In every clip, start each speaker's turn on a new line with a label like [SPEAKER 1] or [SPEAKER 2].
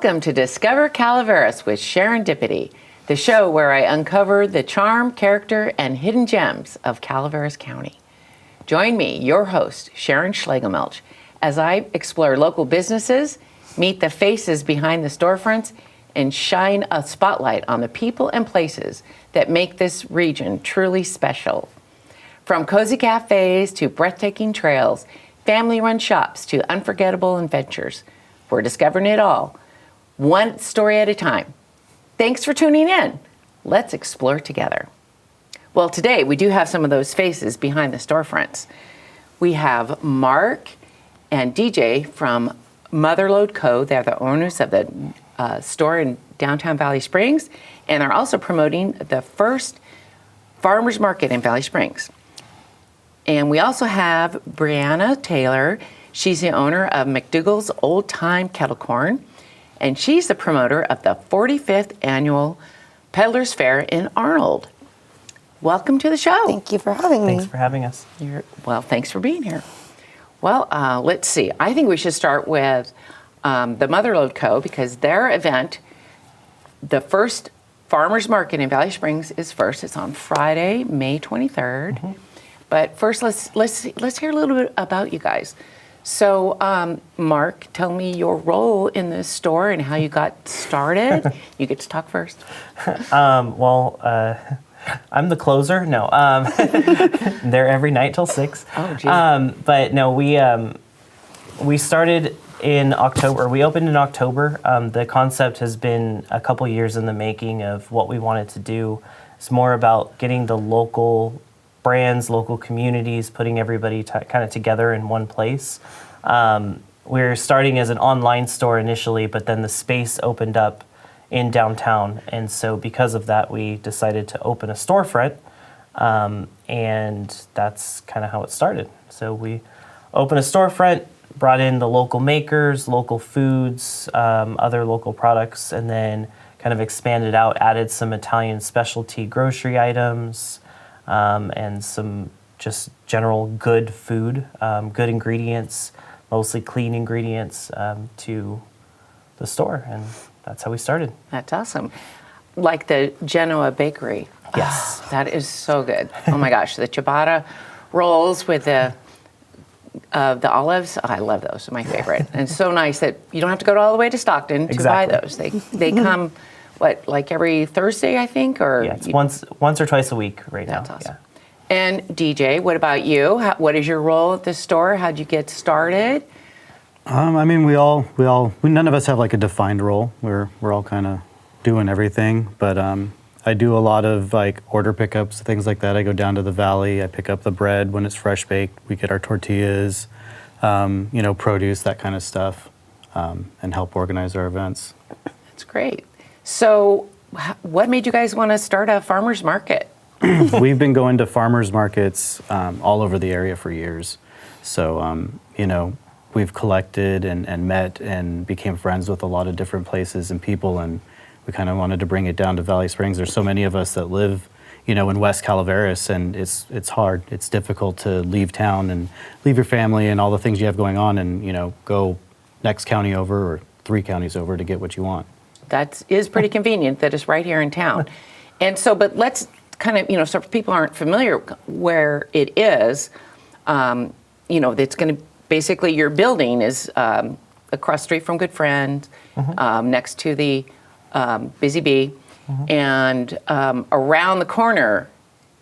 [SPEAKER 1] Welcome to Discover Calaveras with Sharondipity, the show where I uncover the charm, character, and hidden gems of Calaveras County. Join me, your host, Sharon Schlegelmelch, as I explore local businesses, meet the faces behind the storefronts, and shine a spotlight on the people and places that make this region truly special. From cozy cafes to breathtaking trails, family-run shops to unforgettable adventures, we're discovering it all, one story at a time. Thanks for tuning in. Let's explore together. Well, today we do have some of those faces behind the storefronts. We have Mark and DJ from Motherload Co. They're the owners of the store in downtown Valley Springs, and they're also promoting the first farmers market in Valley Springs. And we also have Brianna Taylor. She's the owner of McDougles Old Time Kettlecorn, and she's the promoter of the 45th annual Peddlers Faire in Arnold. Welcome to the show.
[SPEAKER 2] Thank you for having me.
[SPEAKER 3] Thanks for having us.
[SPEAKER 1] Well, thanks for being here. Well, let's see. I think we should start with the Motherload Co. because their event, the first farmers market in Valley Springs, is first. It's on Friday, May 23rd. Mm-hmm. But first, let's hear a little bit about you guys. So, Mark, tell me your role in this store and how you got started. You get to talk first.
[SPEAKER 3] I'm the closer. No, there every night till 6.
[SPEAKER 1] Oh, geez.
[SPEAKER 3] But no, we started in October. We opened in October. The concept has been a couple years in the making of what we wanted to do. It's more about getting the local brands, local communities, putting everybody kind of together in one place. We're starting as an online store initially, but then the space opened up in downtown. And so because of that, we decided to open a storefront. And that's kind of how it started. So we opened a storefront, brought in the local makers, local foods, other local products, and then kind of expanded out, added some Italian specialty grocery items, and some just general good food, good ingredients, mostly clean ingredients, to the store. And that's how we started.
[SPEAKER 1] That's awesome. Like the Genoa Bakery.
[SPEAKER 3] Yes.
[SPEAKER 1] Oh, that is so good. Oh my gosh, the ciabatta rolls with the olives. Oh, I love those. They're my favorite. And it's so nice that you don't have to go all the way to Stockton to buy those. They come, like every Thursday, I think? Or
[SPEAKER 3] yeah, it's once or twice a week right now.
[SPEAKER 1] That's awesome. Yeah. And DJ, what about you? What is your role at the store? How'd you get started?
[SPEAKER 4] I mean, none of us have like a defined role. We're all kind of doing everything, but I do a lot of like order pickups, things like that. I go down to the valley, I pick up the bread when it's fresh baked. We get our tortillas, produce, that kind of stuff, and help organize our events.
[SPEAKER 1] That's great. So what made you guys want to start a farmer's market?
[SPEAKER 4] We've been going to farmers markets all over the area for years. So, we've collected and met and became friends with a lot of different places and people, and we kind of wanted to bring it down to Valley Springs. There's so many of us that live, in West Calaveras, and it's hard. It's difficult to leave town and leave your family and all the things you have going on and, go next county over or 3 counties over to get what you want.
[SPEAKER 1] That is pretty convenient that it's right here in town. And so, but let's kind of, so if people aren't familiar where it is, it's going to, basically your building is across the street from Good Friends, next to the Busy Bee, and around the corner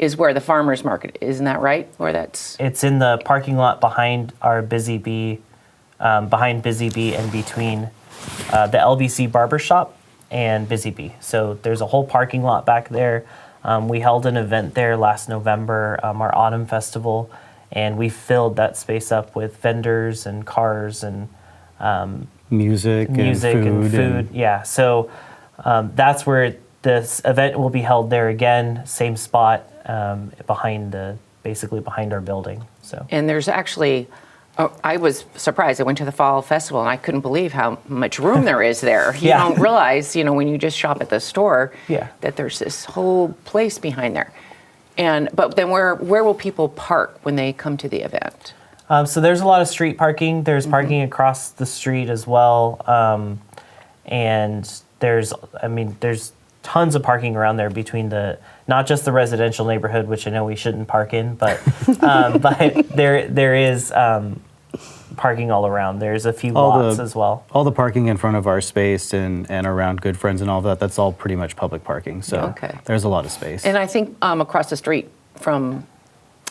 [SPEAKER 1] is where the farmer's market is. Isn't that right? It's
[SPEAKER 3] in the parking lot behind our Busy Bee, and between the LBC Barbershop and Busy Bee. So there's a whole parking lot back there. We held an event there last November, our Autumn Festival, and we filled that space up with vendors and cars and
[SPEAKER 4] music and food.
[SPEAKER 3] Yeah, so that's where this event will be held there again, same spot, behind our building. So.
[SPEAKER 1] And there's actually, I was surprised. I went to the Fall Festival and I couldn't believe how much room there is there. You don't realize, when you just shop at the store, that there's this whole place behind there. But then where will people park when they come to the event?
[SPEAKER 3] So there's a lot of street parking. There's parking across the street as well. and there's tons of parking around there between not just the residential neighborhood, which I know we shouldn't park in, but there is parking all around. There's a few lots as well.
[SPEAKER 4] All the parking in front of our space and around Good Friends and all that, that's all pretty much public parking. So there's a lot of space.
[SPEAKER 1] And I think across the street from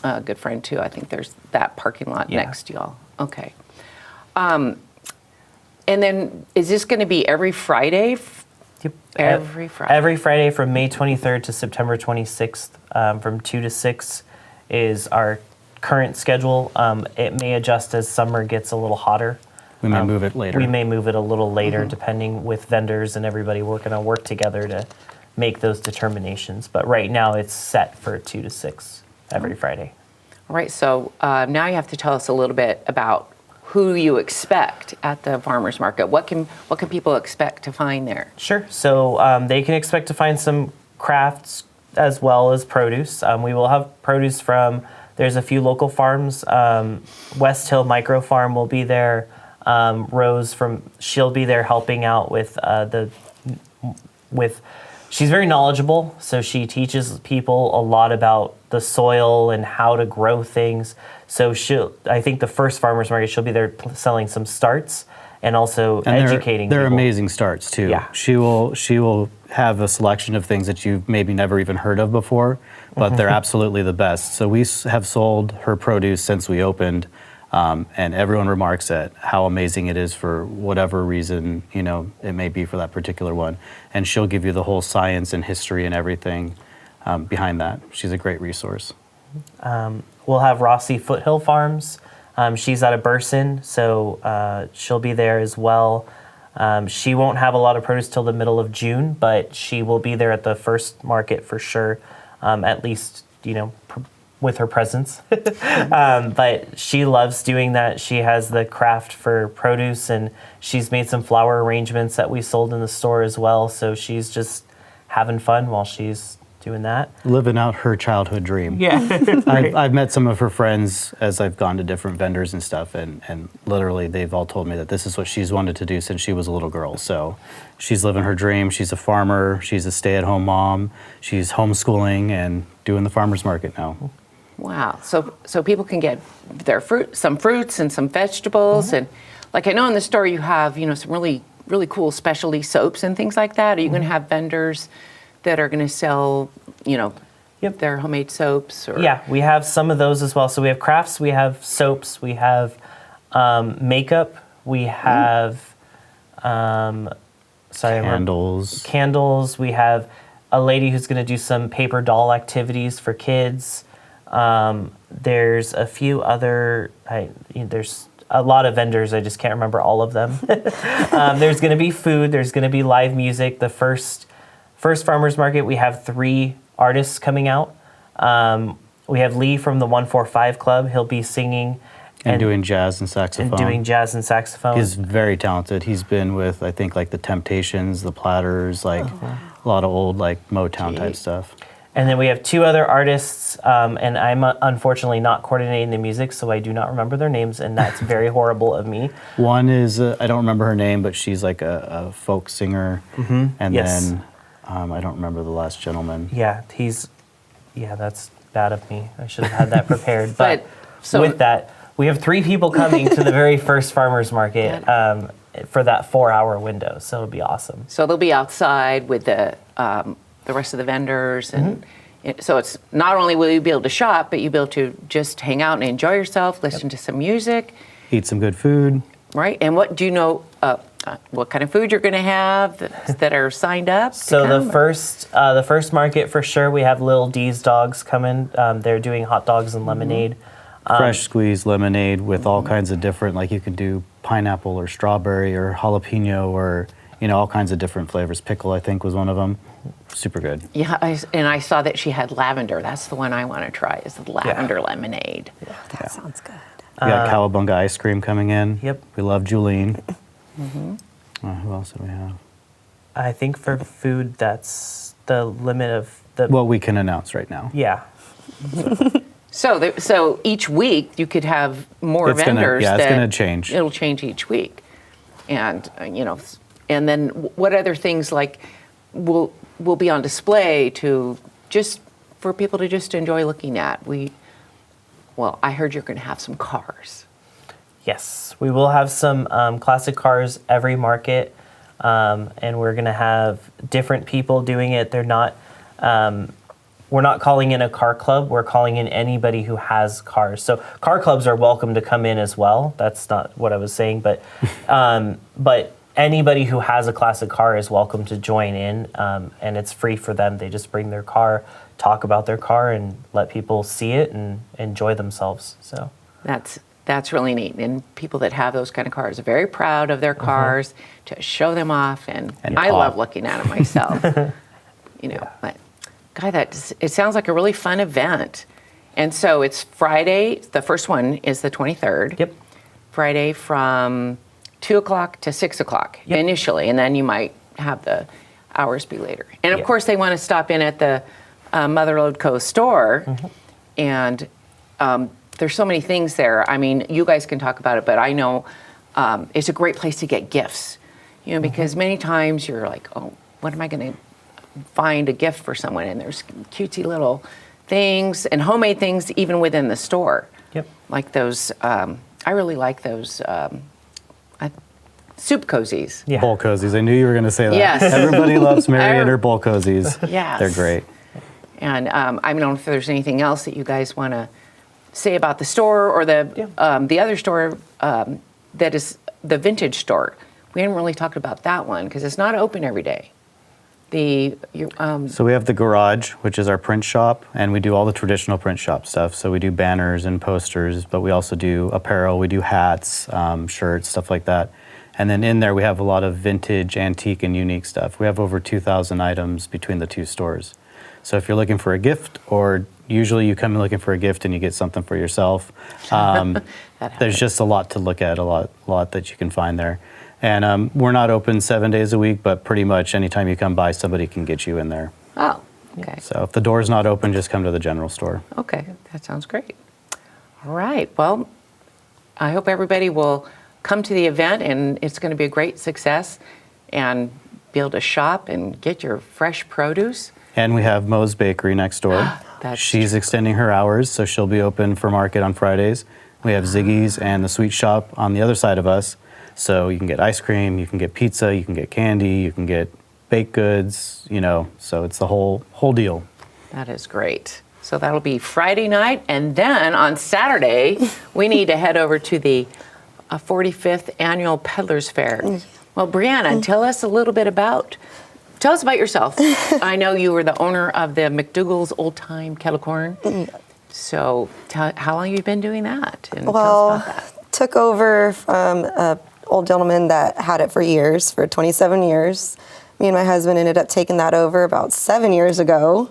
[SPEAKER 1] Good Friend too, I think there's that parking lot next to y'all. Okay. And then is this going to be every Friday?
[SPEAKER 3] Yep.
[SPEAKER 1] Every Friday.
[SPEAKER 3] Every Friday from May 23rd to September 26th, from 2 to 6 is our current schedule. It may adjust as summer gets a little hotter.
[SPEAKER 4] We may move it later.
[SPEAKER 3] We may move it a little later, depending with vendors and everybody work together to make those determinations. But right now, it's set for 2 to 6 every Friday.
[SPEAKER 1] All right. So now you have to tell us a little bit about who you expect at the farmers market. What can people expect to find there?
[SPEAKER 3] Sure. So they can expect to find some crafts as well as produce. We will have produce from, there's a few local farms. West Hill Micro Farm will be there. Rose she'll be there helping out with she's very knowledgeable, so she teaches people a lot about the soil and how to grow things. So I think the first farmers market, she'll be there selling some starts and also educating
[SPEAKER 4] they're
[SPEAKER 3] people.
[SPEAKER 4] amazing starts too.
[SPEAKER 3] Yeah.
[SPEAKER 4] She will have a selection of things that you've maybe never even heard of before, but they're absolutely the best. So we have sold her produce since we opened, and everyone remarks at how amazing it is for whatever reason, it may be for that particular one. And she'll give you the whole science and history and everything behind that. She's a great resource.
[SPEAKER 3] We'll have Rossi Foothill Farms. She's out of Burson, so she'll be there as well. She won't have a lot of produce till the middle of June, but she will be there at the first market for sure, at least, with her presence. But she loves doing that. She has the craft for produce, and she's made some flower arrangements that we sold in the store as well, so she's just having fun while she's doing that.
[SPEAKER 4] Living out her childhood dream.
[SPEAKER 3] Yeah.
[SPEAKER 4] I've met some of her friends as I've gone to different vendors and stuff, and literally they've all told me that this is what she's wanted to do since she was a little girl. So she's living her dream. She's a farmer. She's a stay-at-home mom. She's homeschooling and doing the farmer's market now.
[SPEAKER 1] Wow. So people can get some fruits and some vegetables. And like I know in the store you have, some really, really cool specialty soaps and things like that. Are you going to have vendors that are going to sell, their homemade soaps? Or?
[SPEAKER 3] Yeah, we have some of those as well. So we have crafts, we have soaps, we have makeup, we have candles. We have a lady who's going to do some paper doll activities for kids. There's a few other. There's a lot of vendors. I just can't remember all of them. There's going to be food. There's going to be live music. The first farmers market, we have 3 artists coming out. We have Lee from the 145 Club. He'll be singing
[SPEAKER 4] and doing jazz and saxophone. He's very talented. He's been with, I think, like the Temptations, the Platters, a lot of old Motown type stuff.
[SPEAKER 3] And then we have 2 other artists, and I'm unfortunately not coordinating the music, so I do not remember their names, and that's very horrible of me.
[SPEAKER 4] One is, I don't remember her name, but she's like a folk singer. And then I don't remember the last gentleman.
[SPEAKER 3] Yeah, that's bad of me. I should have had that prepared. But with that, we have 3 people coming to the very first farmers market for that 4-hour window, so it'll be awesome.
[SPEAKER 1] So they'll be outside with the rest of the vendors, and so it's not only will you be able to shop, but you'll be able to just hang out and enjoy yourself, listen to some music,
[SPEAKER 4] eat some good food.
[SPEAKER 1] Right. And what do you know? What kind of food you're going to have that are signed up?
[SPEAKER 3] So the first market for sure, we have Lil D's Dogs coming. They're doing hot dogs and lemonade.
[SPEAKER 4] Fresh squeezed lemonade with all kinds of different, you can do pineapple or strawberry or jalapeno or all kinds of different flavors. Pickle, I think, was one of them. Super good.
[SPEAKER 1] Yeah, I saw that she had lavender. That's the one I want to try, is the lavender lemonade.
[SPEAKER 2] Yeah, that sounds good.
[SPEAKER 4] We got Cowabunga ice cream coming in.
[SPEAKER 3] Yep.
[SPEAKER 4] We love Julene. Who else do we have?
[SPEAKER 3] I think for food, that's the limit of the...
[SPEAKER 4] What we can announce right now.
[SPEAKER 3] Yeah.
[SPEAKER 1] So each week you could have more vendors.
[SPEAKER 4] It's going to change.
[SPEAKER 1] It'll change each week, and And then what other things like will be on display to just for people to just enjoy looking at? I heard you're going to have some cars.
[SPEAKER 3] Yes, we will have some classic cars every market, and we're going to have different people doing it. They're not. We're not calling in a car club. We're calling in anybody who has cars. So car clubs are welcome to come in as well. That's not what I was saying, but anybody who has a classic car is welcome to join in, and it's free for them. They just bring their car, talk about their car, and let people see it and enjoy themselves. So
[SPEAKER 1] that's really neat. And people that have those kind of cars are very proud of their cars to show them off, and I love looking at them myself. But God, it sounds like a really fun event. And so it's Friday. The first one is the 23rd.
[SPEAKER 3] Yep.
[SPEAKER 1] Friday from 2 o'clock to 6 o'clock initially, and then you might have the hours be later. And of course, they want to stop in at the Motherload Co. store, and there's so many things there. I mean, you guys can talk about it, but I know it's a great place to get gifts, because many times you're like, oh, what am I going to find a gift for someone? And there's cutesy little things and homemade things even within the store.
[SPEAKER 3] Yep.
[SPEAKER 1] Like those, I really like those soup cozies.
[SPEAKER 3] Yeah.
[SPEAKER 4] Bowl cozies. I knew you were going to say that.
[SPEAKER 1] Yes.
[SPEAKER 4] Everybody loves Mary and her bowl cozies.
[SPEAKER 1] Yes.
[SPEAKER 4] They're great.
[SPEAKER 1] And I don't know if there's anything else that you guys want to say about the store or the other store that is the vintage store. We haven't really talked about that one because it's not open every day.
[SPEAKER 4] So we have the garage, which is our print shop, and we do all the traditional print shop stuff. So we do banners and posters, but we also do apparel. We do hats, shirts, stuff like that. And then in there, we have a lot of vintage, antique, and unique stuff. We have over 2,000 items between the two stores. So if you're looking for a gift, or usually you come in looking for a gift and you get something for yourself, there's just a lot to look at, a lot that you can find there. And we're not open 7 days a week, but pretty much anytime you come by, somebody can get you in there.
[SPEAKER 1] Oh, okay.
[SPEAKER 4] So if the door's not open, just come to the general store.
[SPEAKER 1] Okay, that sounds great. All right, well, I hope everybody will come to the event, and it's going to be a great success, and be able to shop and get your fresh produce.
[SPEAKER 4] And we have Mo's Bakery next door. She's extending her hours, so she'll be open for market on Fridays. We have Ziggy's and the Sweet Shop on the other side of us. So you can get ice cream, you can get pizza, you can get candy, you can get baked goods, so it's the whole deal.
[SPEAKER 1] That is great. So that'll be Friday night, and then on Saturday, we need to head over to the 45th Annual Peddlers Fair. Well, Brianna, tell us about yourself. I know you were the owner of the McDougles Old Time Kettlecorn. So how long have you been doing that? And tell us about that.
[SPEAKER 2] Took over from an old gentleman that had it for 27 years. Me and my husband ended up taking that over about 7 years ago.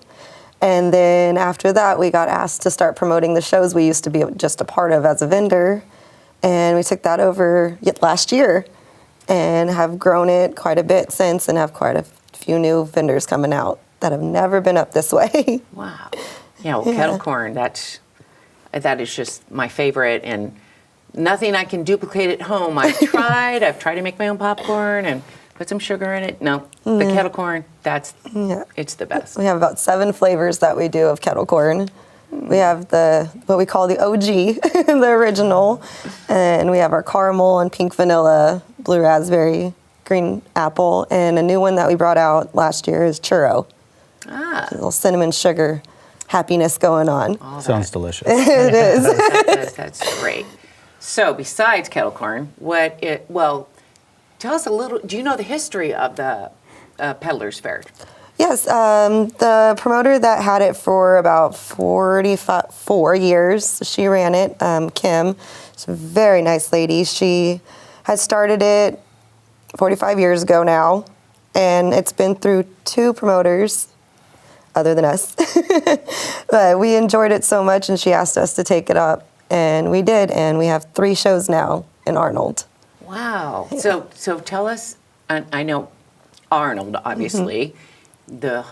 [SPEAKER 2] And then after that, we got asked to start promoting the shows we used to be just a part of as a vendor. And we took that over last year and have grown it quite a bit since, and have quite a few new vendors coming out that have never been up this way.
[SPEAKER 1] Wow. Kettlecorn, that is just my favorite, and nothing I can duplicate at home. I've tried to make my own popcorn and put some sugar in it. No, the Kettlecorn, it's the best.
[SPEAKER 2] We have about 7 flavors that we do of Kettlecorn. We have what we call the OG, the original, and we have our caramel and pink vanilla, blue raspberry, green apple, and a new one that we brought out last year is churro. A little cinnamon sugar happiness going on.
[SPEAKER 4] Sounds delicious.
[SPEAKER 2] It is.
[SPEAKER 1] That's great. So besides Kettlecorn, tell us a little, do you know the history of the Peddlers Fair?
[SPEAKER 2] Yes, the promoter that had it for about 4 years, she ran it, Kim. She's a very nice lady. She had started it 45 years ago now, and it's been through 2 promoters other than us. But we enjoyed it so much, and she asked us to take it up, and we did, and we have 3 shows now in Arnold.
[SPEAKER 1] Wow. Yeah. So tell us, I know Arnold, obviously, the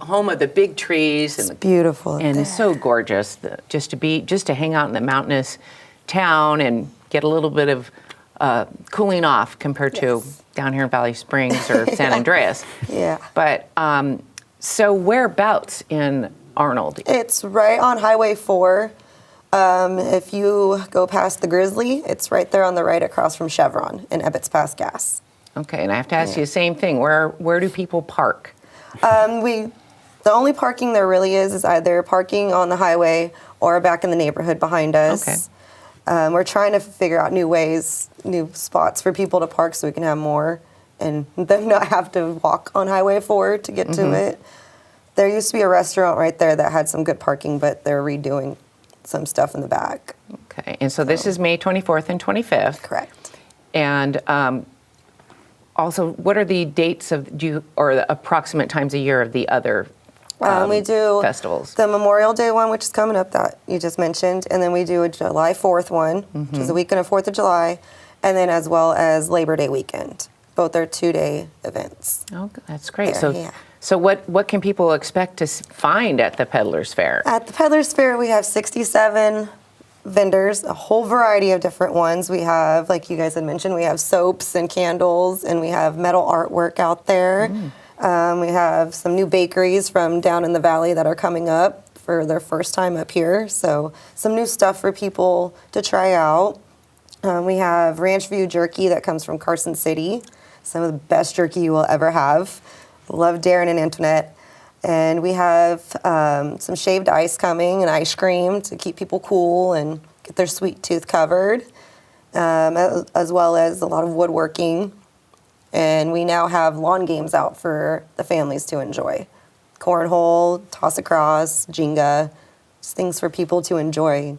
[SPEAKER 1] home of the big trees.
[SPEAKER 2] It's beautiful.
[SPEAKER 1] And it's so gorgeous just to hang out in the mountainous town and get a little bit of cooling off compared to down here in Valley Springs or San Andreas.
[SPEAKER 2] Yeah.
[SPEAKER 1] But so whereabouts in Arnold?
[SPEAKER 2] It's right on Highway 4. If you go past the Grizzly, it's right there on the right across from Chevron in Ebbets Pass Gas.
[SPEAKER 1] Okay, and I have to ask you the same thing. Where do people park?
[SPEAKER 2] The only parking there really is either parking on the highway or back in the neighborhood behind us.
[SPEAKER 1] Okay.
[SPEAKER 2] We're trying to figure out new spots for people to park so we can have more and them not have to walk on Highway 4 to get to it. There used to be a restaurant right there that had some good parking, but they're redoing some stuff in the back.
[SPEAKER 1] Okay, and so this is May 24th and 25th.
[SPEAKER 2] Correct.
[SPEAKER 1] And also, what are the dates or the approximate times a year of the other
[SPEAKER 2] We do
[SPEAKER 1] festivals?
[SPEAKER 2] the Memorial Day one, which is coming up that you just mentioned, and then we do a July 4th one, which is the weekend of 4th of July, and then as well as Labor Day weekend. Both are 2-day events.
[SPEAKER 1] Oh, that's great.
[SPEAKER 2] There,
[SPEAKER 1] So,
[SPEAKER 2] yeah.
[SPEAKER 1] so what can people expect to find at the Peddlers Fair?
[SPEAKER 2] At the Peddlers Fair, we have 67 vendors, a whole variety of different ones. We have, like you guys had mentioned, we have soaps and candles, and we have metal artwork out there. We have some new bakeries from down in the valley that are coming up for their first time up here. So some new stuff for people to try out. We have Ranch View jerky that comes from Carson City. Some of the best jerky you will ever have. Love Darren and Antoinette. And we have some shaved ice coming and ice cream to keep people cool and get their sweet tooth covered, as well as a lot of woodworking. And we now have lawn games out for the families to enjoy. Cornhole, toss across, Jenga, just things for people to enjoy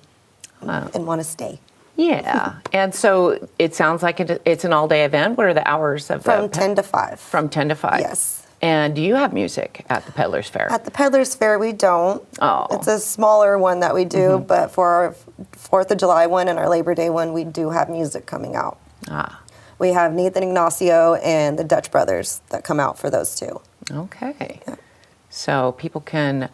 [SPEAKER 2] and want to stay.
[SPEAKER 1] Yeah, and so it sounds like it's an all-day event. What are the hours of
[SPEAKER 2] From 10 to 5.
[SPEAKER 1] From 10 to 5?
[SPEAKER 2] Yes.
[SPEAKER 1] And do you have music at the Peddlers Fair?
[SPEAKER 2] At the Peddlers Fair, we don't.
[SPEAKER 1] Oh.
[SPEAKER 2] It's a smaller one that we do, but for our 4th of July one and our Labor Day one, we do have music coming out.
[SPEAKER 1] Ah,
[SPEAKER 2] We have Nathan Ignacio and the Dutch Brothers that come out for those two.
[SPEAKER 1] okay. So people can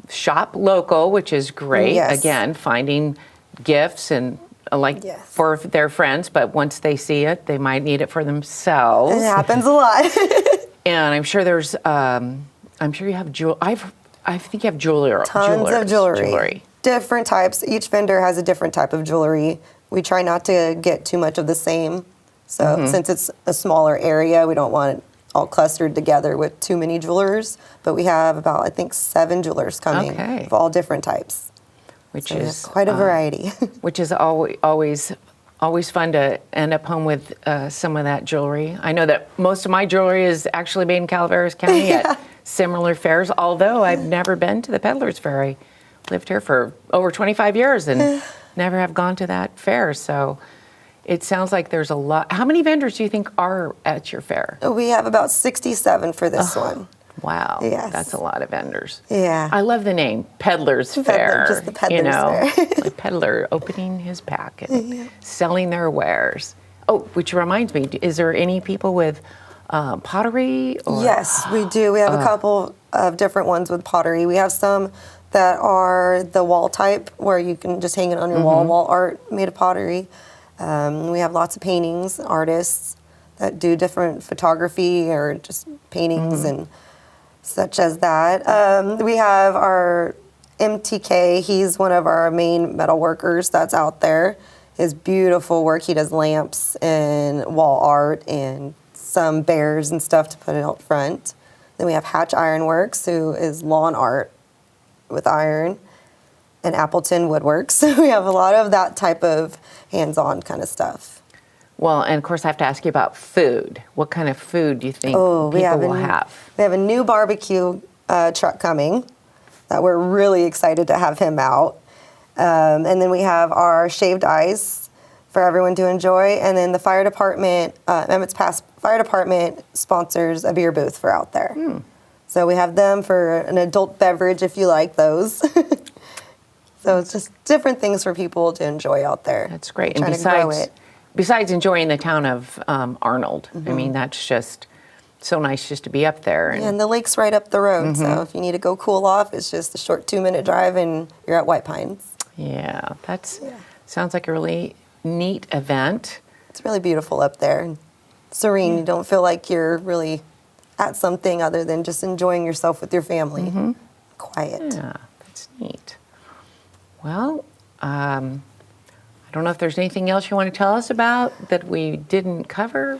[SPEAKER 1] shop local, which is great.
[SPEAKER 2] Yes.
[SPEAKER 1] Again, finding gifts and
[SPEAKER 2] Yes.
[SPEAKER 1] for their friends, but once they see it, they might need it for themselves.
[SPEAKER 2] It happens a lot.
[SPEAKER 1] And I'm sure there's, I'm sure you have I think you have jewelry.
[SPEAKER 2] Tons of jewelry. Different types. Each vendor has a different type of jewelry. We try not to get too much of the same. So since it's a smaller area, we don't want it all clustered together with too many jewelers. But we have about, I think, 7 jewelers coming
[SPEAKER 1] Okay.
[SPEAKER 2] of all different types.
[SPEAKER 1] Which
[SPEAKER 2] So we have
[SPEAKER 1] is
[SPEAKER 2] quite a variety.
[SPEAKER 1] Which is always fun to end up home with some of that jewelry. I know that most of my jewelry is actually made in Calaveras County at similar fairs, although I've never been to the Peddlers Fair. I lived here for over 25 years and never have gone to that fair. So it sounds like there's a lot. How many vendors do you think are at your fair?
[SPEAKER 2] We have about 67 for this one.
[SPEAKER 1] Wow,
[SPEAKER 2] Yes.
[SPEAKER 1] that's a lot of vendors.
[SPEAKER 2] Yeah.
[SPEAKER 1] I love the name, Peddlers Fair.
[SPEAKER 2] Just the Peddlers Fair.
[SPEAKER 1] Like peddler opening his pack and selling their wares. Oh, which reminds me, is there any people with pottery? Or?
[SPEAKER 2] Yes, we do. We have a couple of different ones with pottery. We have some that are the wall type where you can just hang it on your wall art made of pottery. We have lots of paintings, artists that do different photography or just paintings and such as that. We have our MTK. He's one of our main metal workers that's out there. His beautiful work. He does lamps and wall art and some bears and stuff to put out front. Then we have Hatch Ironworks, who is lawn art with iron, and Appleton Woodworks. So we have a lot of that type of hands-on kind of stuff.
[SPEAKER 1] Well, and of course I have to ask you about food. What kind of food do you think people will have?
[SPEAKER 2] We have a new barbecue truck coming that we're really excited to have him out. And then we have our shaved ice for everyone to enjoy. And then the fire department, Emmett's Pass Fire Department sponsors a beer booth for out there. So we have them for an adult beverage if you like those. So it's just different things for people to enjoy out there.
[SPEAKER 1] That's great.
[SPEAKER 2] We're
[SPEAKER 1] And
[SPEAKER 2] trying to grow it.
[SPEAKER 1] besides enjoying the town of Arnold, I mean, that's just so nice just to be up there.
[SPEAKER 2] And the lake's right up the road, so if you need to go cool off, it's just a short 2-minute drive and you're at White Pines.
[SPEAKER 1] Yeah, sounds like a really neat event.
[SPEAKER 2] It's really beautiful up there. serene. You don't feel like you're really at something other than just enjoying yourself with your family. Quiet.
[SPEAKER 1] Yeah, that's neat. Well, I don't know if there's anything else you want to tell us about that we didn't cover.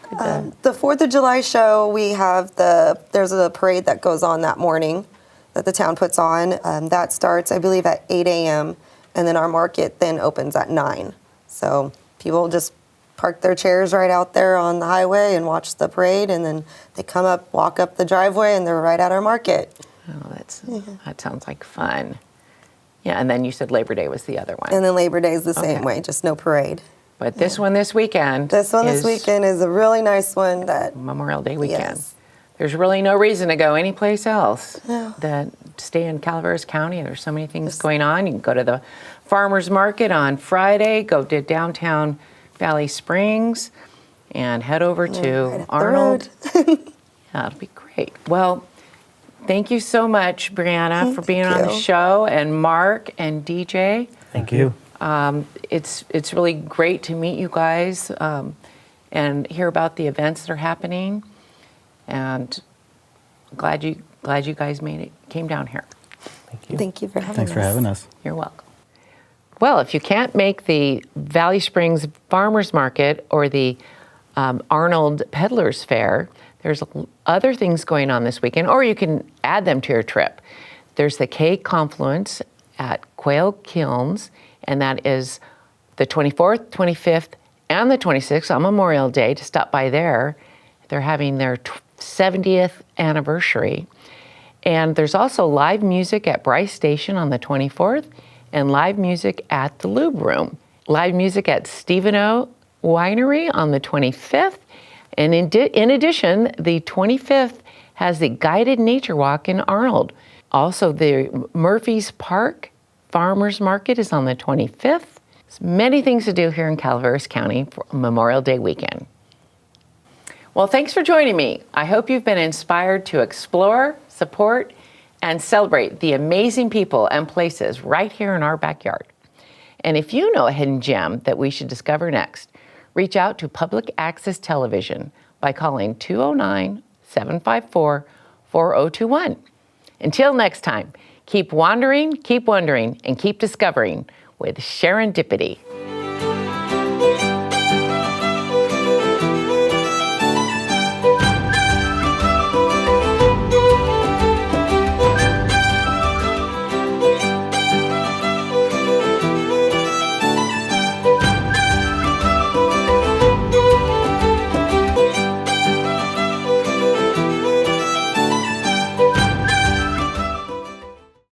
[SPEAKER 2] The 4th of July show, we have there's a parade that goes on that morning that the town puts on. That starts, I believe, at 8 a.m. and then our market then opens at 9. So people just park their chairs right out there on the highway and watch the parade, and then they come up, walk up the driveway, and they're right at our market.
[SPEAKER 1] Oh, that sounds like fun. Yeah, and then you said Labor Day was the other one.
[SPEAKER 2] And then Labor Day is the same way, just no parade.
[SPEAKER 1] But this one this weekend.
[SPEAKER 2] This weekend is a really nice one. That
[SPEAKER 1] Memorial Day weekend.
[SPEAKER 2] Yes.
[SPEAKER 1] There's really no reason to go anyplace else.
[SPEAKER 2] No.
[SPEAKER 1] That stay in Calaveras County. There's so many things going on. You can go to the farmers market on Friday, go to downtown Valley Springs, and head over to
[SPEAKER 2] right up the
[SPEAKER 1] Arnold.
[SPEAKER 2] road.
[SPEAKER 1] Yeah, it'll be great. Well, thank you so much, Brianna, for being on the
[SPEAKER 2] you.
[SPEAKER 1] show, and Mark and DJ.
[SPEAKER 3] Thank you.
[SPEAKER 1] It's really great to meet you guys and hear about the events that are happening. And glad you guys came down here.
[SPEAKER 3] Thank you.
[SPEAKER 2] Thank you for having us.
[SPEAKER 4] Thanks for having us.
[SPEAKER 1] You're welcome. Well, if you can't make the Valley Springs Farmers Market or the Arnold Peddlers Fair, there's other things going on this weekend, or you can add them to your trip. There's the K Confluence at Quail Kilns, and that is the 24th, 25th, and the 26th on Memorial Day to stop by there. They're having their 70th anniversary. And there's also live music at Bryce Station on the 24th and live music at the Lube Room. Live music at Stephen O. Winery on the 25th. And in addition, the 25th has the guided nature walk in Arnold. Also, the Murphy's Park Farmers Market is on the 25th. There's many things to do here in Calaveras County for Memorial Day weekend. Well, thanks for joining me. I hope you've been inspired to explore, support, and celebrate the amazing people and places right here in our backyard. And if you know a hidden gem that we should discover next, reach out to Public Access Television by calling 209-754-4021. Until next time, keep wandering, keep wondering, and keep discovering with Sharondipity.